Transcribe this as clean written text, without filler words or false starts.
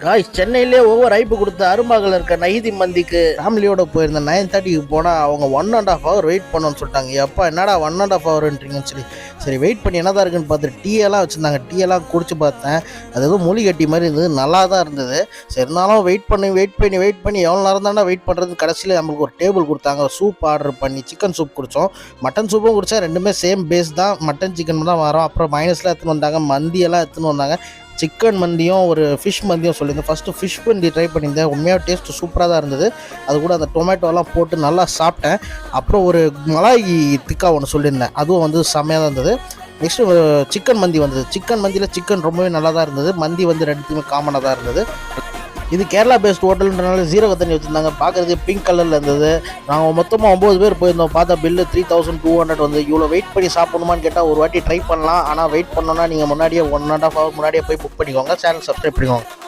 Guys சென்னையிலே over hype கொடுத்த அரும்பாகல இருக்க நஹீதி மந்திக்கு ஃபேமிலியோட போயிருந்தேன். 9:30க்கு போனால் அவங்க 1.5 hour வெயிட் பண்ணணும்னு சொல்லிட்டாங்க. எப்போ என்னடா 1.5 hourன்றீங்கன்னு சொல்லி சரி வெயிட் பண்ணி என்னதான் இருக்குன்னு பார்த்துட்டு டீயெல்லாம் வச்சுருந்தாங்க. டீயெல்லாம் குடிச்சு பார்த்தேன். அது எதுவும் மூலி கட்டி மாதிரி இருந்தது, நல்லா தான் இருந்தது. சரி இருந்தாலும் வெயிட் பண்ணி எவ்வளோ நேரம் தானே வெயிட் பண்ணுறது. கடைசியில் நம்மளுக்கு ஒரு டேபிள் கொடுத்தாங்க. சூப் ஆர்டர் பண்ணி சிக்கன் சூப் குடித்தோம். மட்டன் சூப்பும் குடித்தா ரெண்டுமே சேம் பேஸ் தான், மட்டன் சிக்கன் தான் வரும். அப்புறம் மைனஸ்லாம் எடுத்துன்னு வந்தாங்க, மந்தியெல்லாம் எடுத்துன்னு வந்தாங்க. சிக்கன் மந்தியும் ஒரு ஃபிஷ் மந்தியும் சொல்லியிருந்தேன். ஃபஸ்ட்டு ஃபிஷ் மந்தி ட்ரை பண்ணியிருந்தேன். உண்மையாக டேஸ்ட்டு சூப்பராக தான் இருந்தது. அது கூட அந்த டொமேட்டோலாம் போட்டு நல்லா சாப்பிட்டேன். அப்புறம் ஒரு மலாய் திக்கா ஒன்று சொல்லியிருந்தேன், அதுவும் வந்து செம்மையாக தான் இருந்தது. நெக்ஸ்ட்டு சிக்கன் மந்தி வந்தது. சிக்கன் மந்தியில் சிக்கன் ரொம்பவே நல்லா தான் இருந்தது. மந்தி வந்து ரெண்டுத்துமே காமனாக தான் இருந்தது. இது கேரளா பேஸ்ட் ஹோட்டல்ன்றனால ஜீரக தண்ணி வச்சுருந்தாங்க. பார்க்குறதுக்கு பிங்க் கலரில் இருந்தது. நாங்கள் மொத்தமாக 9 பேர் போயிருந்தோம். பார்த்தா பில்லு 3200 வந்து. இவ்வளோ வெயிட் பண்ணி சாப்பிடணுமான்னு கேட்டால் ஒரு வாட்டி ட்ரை பண்ணலாம். ஆனால் வெயிட் பண்ணோன்னா நீங்கள் முன்னாடியே 1.5 hour முன்னாடியே போய் புக் பண்ணிக்கோங்க. சேனல் சப்ஸ்கிரைப் பண்ணிக்கோங்க.